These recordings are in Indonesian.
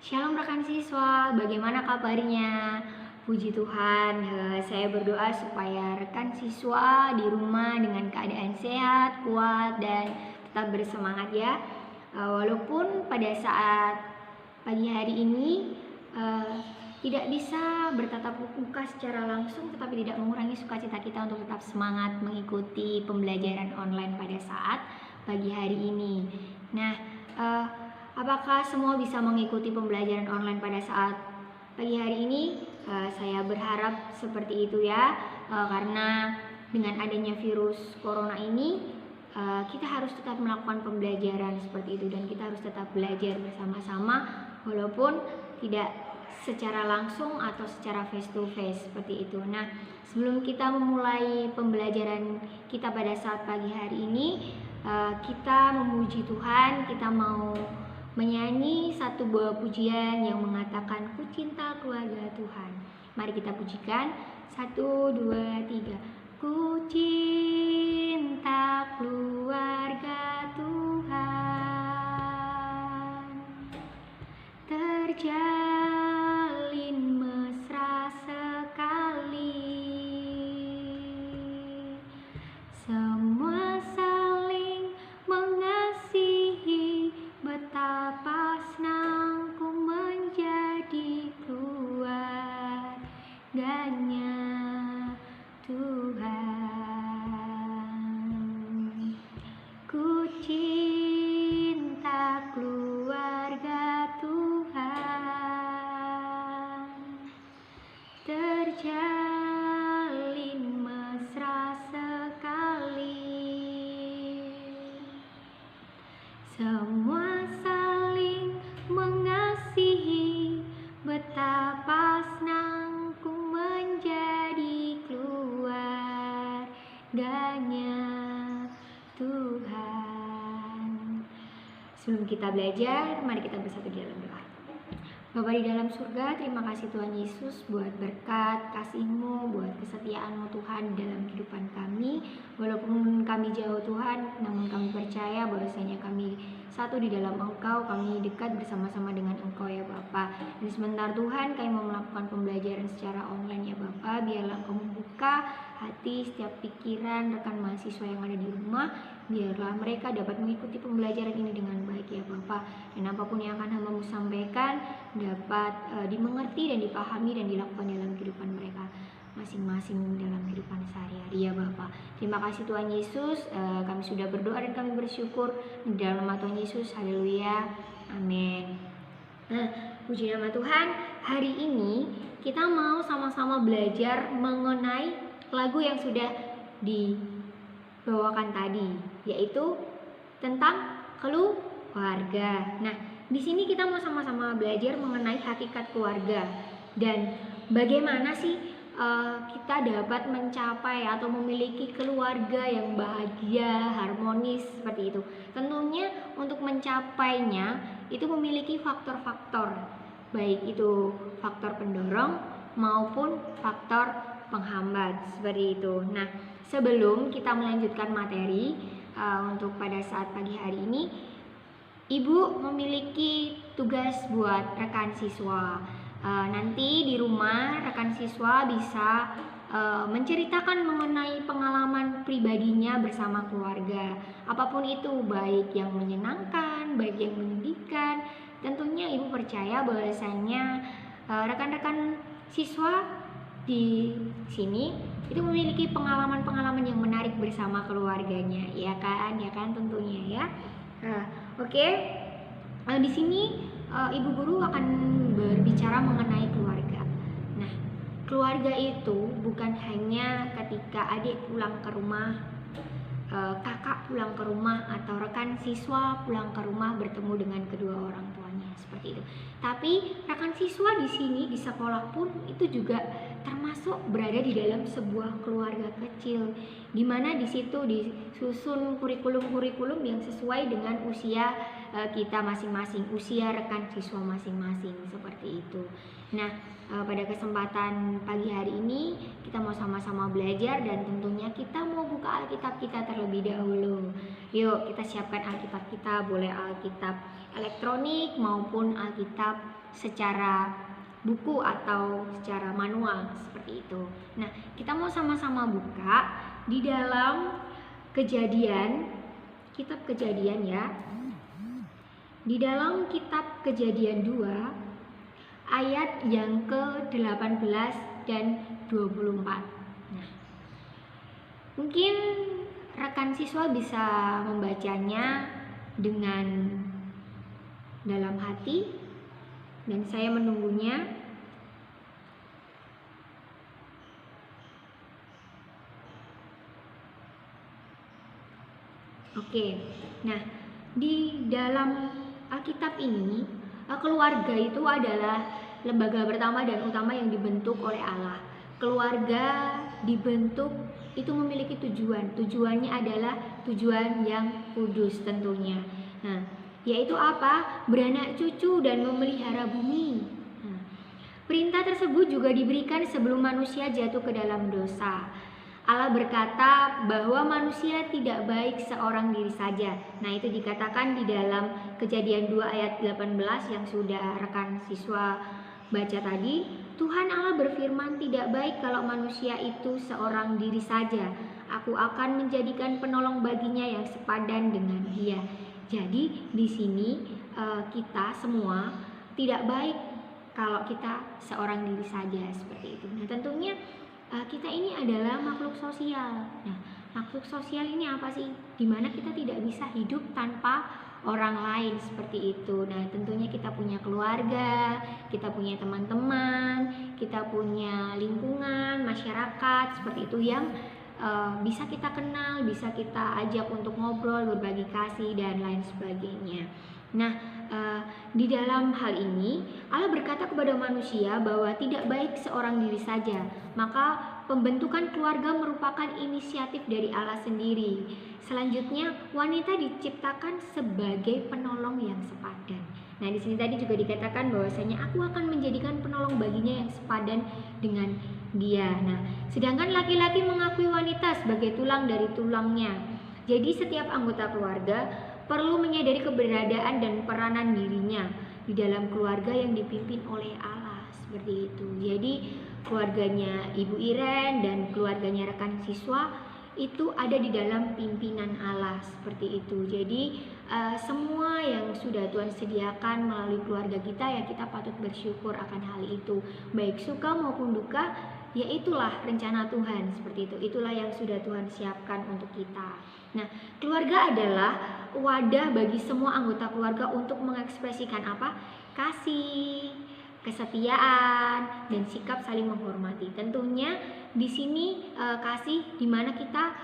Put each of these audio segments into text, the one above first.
Shalom rekan siswa, bagaimana kabarnya? Puji Tuhan, saya berdoa supaya rekan siswa di rumah dengan keadaan sehat, kuat, dan tetap bersemangat ya. Walaupun pada saat pagi hari ini tidak bisa bertatap muka secara langsung, tetapi tidak mengurangi sukacita kita untuk tetap semangat mengikuti pembelajaran online pada saat pagi hari ini. Nah, apakah semua bisa mengikuti pembelajaran online pada saat pagi hari ini? Saya berharap seperti itu ya, karena dengan adanya virus corona ini kita harus tetap melakukan pembelajaran seperti itu, dan kita harus tetap belajar bersama-sama walaupun tidak secara langsung atau secara face to face seperti itu. Nah, sebelum kita memulai pembelajaran kita pada saat pagi hari ini, kita memuji Tuhan, kita mau menyanyi satu buah pujian yang mengatakan ku cinta keluarga Tuhan. Mari kita pujikan. 1, 2, 3. Ku cinta keluarga Tuhan, terjalin mesra sekali, semua saling mengasihi, betapa senang ku menjadi keluarganya Tuhan. Ku cinta keluarga Tuhan, terjalin mesra sekali, semua saling mengasihi, betapa senang ku menjadi keluarganya Tuhan. Sebelum kita belajar, mari kita bersatu di dalam doa. Bapa di dalam surga, terima kasih Tuhan Yesus buat berkat kasih-Mu, buat kesetiaan-Mu Tuhan dalam kehidupan kami. Walaupun kami jauh Tuhan, namun kami percaya bahwasanya kami satu di dalam Engkau, kami dekat bersama-sama dengan Engkau ya Bapa. Dan sebentar Tuhan, kami mau melakukan pembelajaran secara online ya Bapa. Biarlah Engkau membuka hati setiap pikiran rekan mahasiswa yang ada di rumah. Biarlah mereka dapat mengikuti pembelajaran ini dengan baik ya Bapa. Dan apapun yang akan Hamba-Mu sampaikan dapat dimengerti dan dipahami dan dilakukan dalam kehidupan mereka masing-masing dalam kehidupan sehari-hari ya Bapa. Terima kasih Tuhan Yesus, kami sudah berdoa dan kami bersyukur di dalam nama Tuhan Yesus. Haleluya, amin. Nah, puji nama Tuhan, hari ini kita mau sama-sama belajar mengenai lagu yang sudah dibawakan tadi, yaitu tentang keluarga. Nah, di sini kita mau sama-sama belajar mengenai hakikat keluarga dan bagaimana sih kita dapat mencapai atau memiliki keluarga yang bahagia, harmonis seperti itu. Tentunya untuk mencapainya itu memiliki faktor-faktor, baik itu faktor pendorong maupun faktor penghambat seperti itu. Nah, sebelum kita melanjutkan materi untuk pada saat pagi hari ini, Ibu memiliki tugas buat rekan siswa. Nanti di rumah rekan siswa bisa menceritakan mengenai pengalaman pribadinya bersama keluarga. Apapun itu, baik yang menyenangkan, baik yang menyedihkan. Tentunya Ibu percaya bahwasanya rekan-rekan siswa di sini itu memiliki pengalaman-pengalaman yang menarik bersama keluarganya, ya kan tentunya ya. Oke. Di sini Ibu guru akan berbicara mengenai keluarga. Nah, keluarga itu bukan hanya ketika adik pulang ke rumah, kakak pulang ke rumah, atau rekan siswa pulang ke rumah bertemu dengan kedua orang tuanya seperti itu. Tapi rekan siswa di sini di sekolah pun itu juga termasuk berada di dalam sebuah keluarga kecil di mana di situ disusun kurikulum-kurikulum yang sesuai dengan usia kita masing-masing, usia rekan siswa masing-masing, seperti itu. Nah, pada kesempatan pagi hari ini kita mau sama-sama belajar dan tentunya kita mau buka Alkitab kita terlebih dahulu. Yuk kita siapkan Alkitab kita, boleh Alkitab elektronik maupun Alkitab secara buku atau secara manual, seperti itu. Nah, kita mau sama-sama buka di dalam Kejadian, kitab Kejadian ya. Di dalam kitab Kejadian 2 ayat yang ke-18 dan 24. Nah, mungkin rekan siswa bisa membacanya dengan dalam hati dan saya menunggunya. Oke. Nah, di dalam Alkitab ini, keluarga itu adalah lembaga pertama dan utama yang dibentuk oleh Allah. Keluarga dibentuk itu memiliki tujuan. Tujuannya adalah tujuan yang kudus tentunya. Nah, yaitu apa? Beranak cucu dan memelihara bumi. Nah, perintah tersebut juga diberikan sebelum manusia jatuh ke dalam dosa. Allah berkata bahwa manusia tidak baik seorang diri saja. Nah, itu dikatakan di dalam Kejadian 2 ayat 18 yang sudah rekan siswa baca tadi. Tuhan Allah berfirman, tidak baik kalau manusia itu seorang diri saja. Aku akan menjadikan penolong baginya yang sepadan dengan dia. Jadi di sini kita semua tidak baik kalau kita seorang diri saja, seperti itu. Nah, tentunya kita ini adalah makhluk sosial. Nah, makhluk sosial ini apa sih? Dimana kita tidak bisa hidup tanpa orang lain, seperti itu. Nah, tentunya kita punya keluarga, kita punya teman-teman, kita punya lingkungan, masyarakat, seperti itu yang bisa kita kenal, bisa kita ajak untuk ngobrol, berbagi kasih, dan lain sebagainya. Nah, di dalam hal ini Allah berkata kepada manusia bahwa tidak baik seorang diri saja. Maka pembentukan keluarga merupakan inisiatif dari Allah sendiri. Selanjutnya, wanita diciptakan sebagai penolong yang sepadan. Nah, di sini tadi juga dikatakan bahwasanya aku akan menjadikan penolong baginya yang sepadan dengan dia. Nah, sedangkan laki-laki mengakui wanita sebagai tulang dari tulangnya. Jadi setiap anggota keluarga perlu menyadari keberadaan dan peranan dirinya di dalam keluarga yang dipimpin oleh Allah, seperti itu. Jadi keluarganya Ibu Iren dan keluarganya rekan siswa itu ada di dalam pimpinan Allah, seperti itu. Jadi semua yang sudah Tuhan sediakan melalui keluarga kita, ya kita patut bersyukur akan hal itu, baik suka maupun duka. Ya itulah rencana Tuhan, seperti itu. Itulah yang sudah Tuhan siapkan untuk kita. Nah, keluarga adalah wadah bagi semua anggota keluarga untuk mengekspresikan apa? Kasih, kesetiaan, dan sikap saling menghormati. Tentunya di sini kasih di mana kita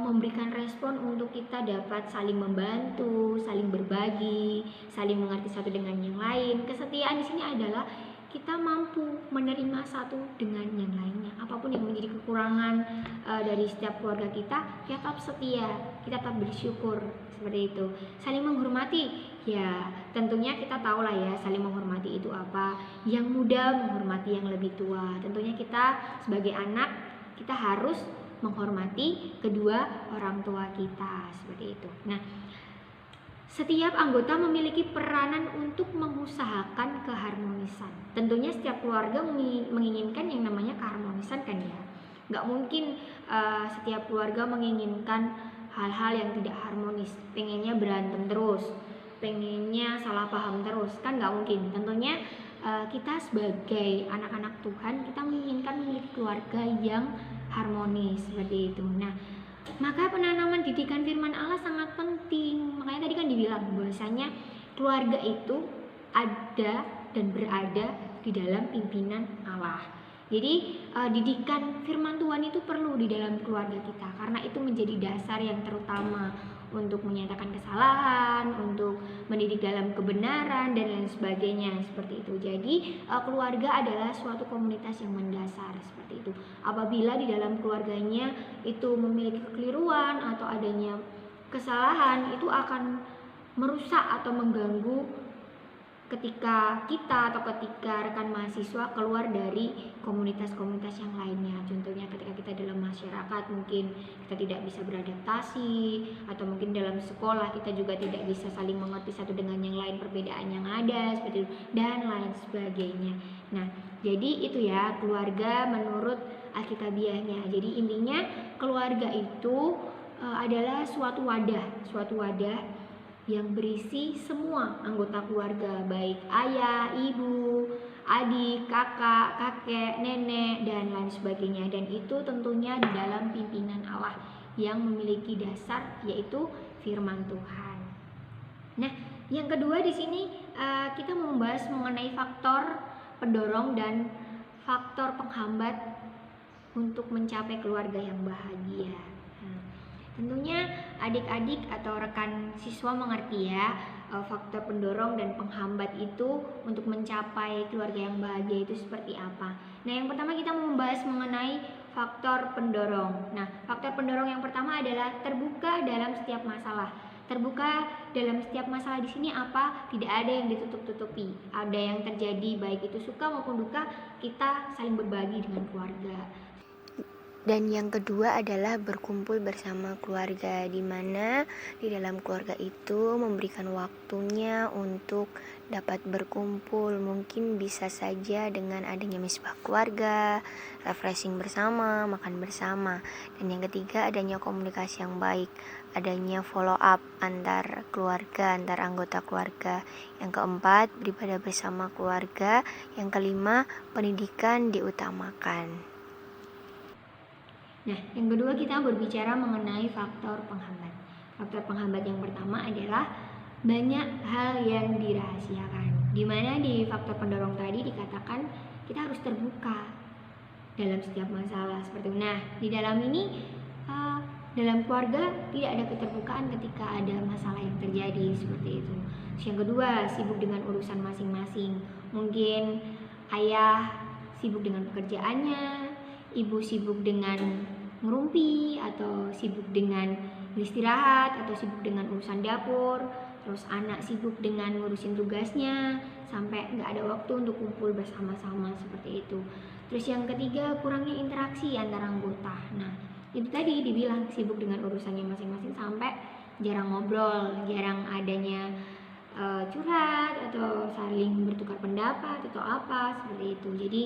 memberikan respon untuk kita dapat saling membantu, saling berbagi, saling mengerti satu dengan yang lain. Kesetiaan di sini adalah kita mampu menerima satu dengan yang lainnya. Apapun yang menjadi kekurangan dari setiap keluarga kita tetap setia, kita tetap bersyukur, seperti itu. Saling menghormati, ya tentunya kita tahu lah ya, saling menghormati itu apa. Yang muda menghormati yang lebih tua. Tentunya kita sebagai anak, kita harus menghormati kedua orang tua kita, seperti itu. Nah, setiap anggota memiliki peranan untuk mengusahakan keharmonisan. Tentunya setiap keluarga menginginkan yang namanya keharmonisan kan ya. Gak mungkin setiap keluarga menginginkan hal-hal yang tidak harmonis. Pengennya berantem terus, pengennya salah paham terus, kan gak mungkin. Tentunya kita sebagai anak-anak Tuhan, kita menginginkan memiliki keluarga yang harmonis, seperti itu. Nah, maka penanaman didikan firman Allah sangat penting. Makanya tadi kan dibilang bahwasanya keluarga itu ada dan berada di dalam pimpinan Allah. Jadi didikan firman Tuhan itu perlu di dalam keluarga kita, karena itu menjadi dasar yang terutama untuk menyatakan kesalahan, untuk mendidik dalam kebenaran dan lain sebagainya seperti itu. Jadi keluarga adalah suatu komunitas yang mendasar seperti itu. Apabila di dalam keluarganya itu memiliki kekeliruan atau adanya kesalahan, itu akan merusak atau mengganggu ketika kita atau ketika rekan mahasiswa keluar dari komunitas-komunitas yang lainnya. Contohnya ketika kita dalam masyarakat mungkin kita tidak bisa beradaptasi, atau mungkin dalam sekolah kita juga tidak bisa saling mengerti satu dengan yang lain, perbedaan yang ada seperti itu dan lain sebagainya. Nah, jadi itu ya keluarga menurut Alkitabiahnya. Jadi intinya keluarga itu adalah suatu wadah yang berisi semua anggota keluarga, baik ayah, ibu, adik, kakak, kakek, nenek, dan lain sebagainya. Dan itu tentunya di dalam pimpinan Allah yang memiliki dasar yaitu firman Tuhan. Nah, yang kedua di sini kita membahas mengenai faktor pendorong dan faktor penghambat untuk mencapai keluarga yang bahagia. Tentunya adik-adik atau rekan siswa mengerti ya, faktor pendorong dan penghambat itu untuk mencapai keluarga yang bahagia itu seperti apa. Nah, yang pertama kita membahas mengenai faktor pendorong. Nah, faktor pendorong yang pertama adalah terbuka dalam setiap masalah. Terbuka dalam setiap masalah di sini apa? Tidak ada yang ditutup-tutupi. Ada yang terjadi baik itu suka maupun duka, kita saling berbagi dengan keluarga. Dan yang kedua adalah berkumpul bersama keluarga, di mana di dalam keluarga itu memberikan waktunya untuk dapat berkumpul. Mungkin bisa saja dengan adanya misbah keluarga, refreshing bersama, makan bersama. Dan yang ketiga adanya komunikasi yang baik, adanya follow up antar keluarga, antar anggota keluarga. Yang keempat, beribadah bersama keluarga. Yang kelima, pendidikan diutamakan. Nah, yang kedua kita berbicara mengenai faktor penghambat. Faktor penghambat yang pertama adalah banyak hal yang dirahasiakan. Di mana di faktor pendorong tadi dikatakan kita harus terbuka dalam setiap masalah seperti itu. Nah, di dalam ini dalam keluarga tidak ada keterbukaan ketika ada masalah yang terjadi seperti itu. Terus yang kedua, sibuk dengan urusan masing-masing. Mungkin ayah sibuk dengan pekerjaannya, ibu sibuk dengan ngerumpi, atau sibuk dengan beristirahat, atau sibuk dengan urusan dapur. Terus anak sibuk dengan ngurusin tugasnya, sampai nggak ada waktu untuk kumpul bersama-sama seperti itu. Terus yang ketiga, kurangnya interaksi antara anggota. Nah, itu tadi dibilang sibuk dengan urusannya masing-masing sampai jarang ngobrol, jarang adanya curhat atau saling bertukar pendapat atau apa seperti itu. Jadi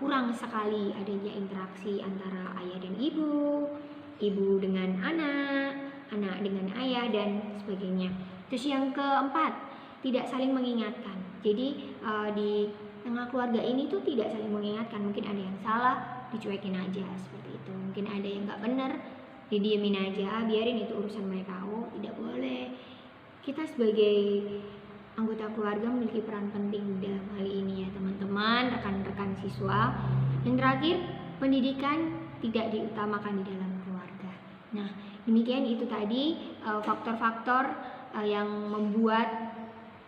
kurang sekali adanya interaksi antara ayah dan ibu, ibu dengan anak, anak dengan ayah dan sebagainya. Terus yang keempat, tidak saling mengingatkan. Jadi di tengah keluarga ini tuh tidak saling mengingatkan. Mungkin ada yang salah, dicuekin aja seperti itu. Mungkin ada yang nggak benar, didiemin aja, biarin itu urusan mereka. Oh, tidak boleh. Kita sebagai anggota keluarga memiliki peran penting dalam hal ini ya teman-teman, rekan-rekan siswa. Yang terakhir, pendidikan tidak diutamakan di dalam keluarga. Nah, demikian itu tadi faktor-faktor yang membuat,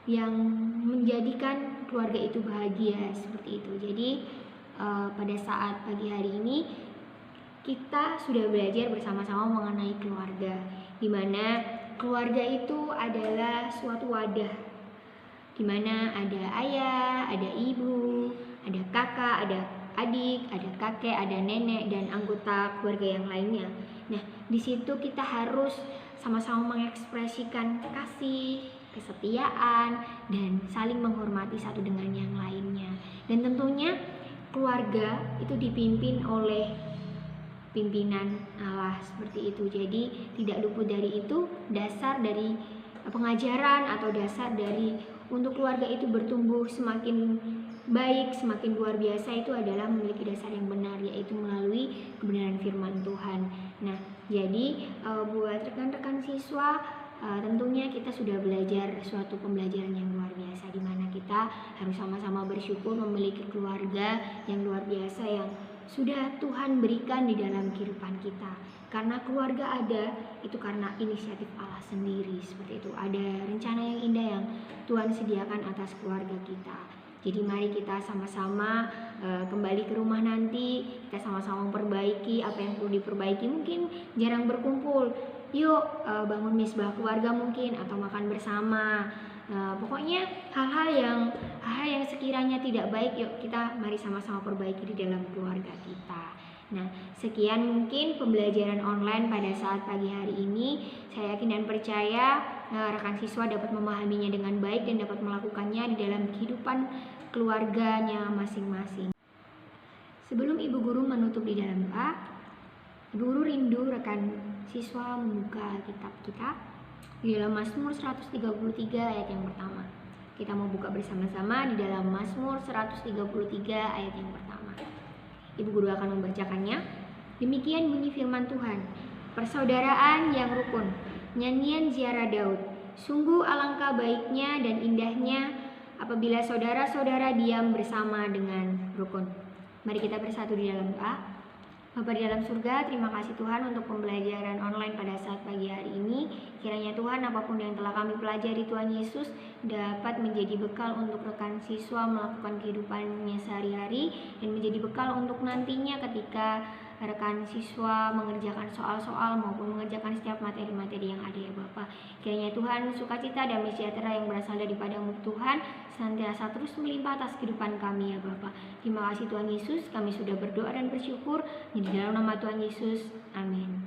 yang menjadikan keluarga itu bahagia seperti itu. Jadi pada saat pagi hari ini kita sudah belajar bersama-sama mengenai keluarga, di mana keluarga itu adalah suatu wadah di mana ada ayah, ada ibu, ada kakak, ada adik, ada kakek, ada nenek, dan anggota keluarga yang lainnya. Nah, di situ kita harus sama-sama mengekspresikan kasih, kesetiaan, dan saling menghormati satu dengan yang lainnya. Dan tentunya keluarga itu dipimpin oleh pimpinan Allah seperti itu. Jadi tidak luput dari itu dasar dari pengajaran atau dasar dari untuk keluarga itu bertumbuh semakin baik, semakin luar biasa itu adalah memiliki dasar yang benar, yaitu melalui kebenaran firman Tuhan. Nah, jadi buat rekan-rekan siswa, tentunya kita sudah belajar suatu pembelajaran yang luar biasa, di mana kita harus sama-sama bersyukur memiliki keluarga yang luar biasa yang sudah Tuhan berikan di dalam kehidupan kita. Karena keluarga ada, itu karena inisiatif Allah sendiri. Seperti itu, ada rencana yang indah yang Tuhan sediakan atas keluarga kita. Jadi mari kita sama-sama kembali ke rumah nanti, kita sama-sama memperbaiki apa yang perlu diperbaiki. Mungkin jarang berkumpul, yuk bangun misbah keluarga mungkin, atau makan bersama. Pokoknya hal-hal yang sekiranya tidak baik, yuk kita mari sama-sama perbaiki di dalam keluarga kita. Nah, sekian mungkin pembelajaran online pada saat pagi hari ini. Saya yakin dan percaya rekan siswa dapat memahaminya dengan baik dan dapat melakukannya di dalam kehidupan keluarganya masing-masing. Sebelum Ibu Guru menutup di dalam doa, Ibu Guru rindu rekan siswa membuka kitab kita di dalam Mazmur 133 ayat yang pertama. Kita mau buka bersama-sama di dalam Mazmur 133 ayat yang pertama. Ibu Guru akan membacakannya. Demikian bunyi firman Tuhan. Persaudaraan yang rukun, nyanyian ziarah Daud. Sungguh alangkah baiknya dan indahnya apabila saudara-saudara diam bersama dengan rukun. Mari kita bersatu di dalam doa. Bapa di dalam surga, terima kasih Tuhan untuk pembelajaran online pada saat pagi hari ini. Kiranya Tuhan, apapun yang telah kami pelajari Tuhan Yesus dapat menjadi bekal untuk rekan siswa melakukan kehidupannya sehari-hari, dan menjadi bekal untuk nantinya ketika rekan siswa mengerjakan soal-soal maupun mengerjakan setiap materi-materi yang ada ya Bapak. Kiranya Tuhan, sukacita dan sejahtera yang berasal daripada-Mu Tuhan senantiasa terus melimpah atas kehidupan kami ya Bapak. Terima kasih Tuhan Yesus, kami sudah berdoa dan bersyukur di dalam nama Tuhan Yesus. Amin.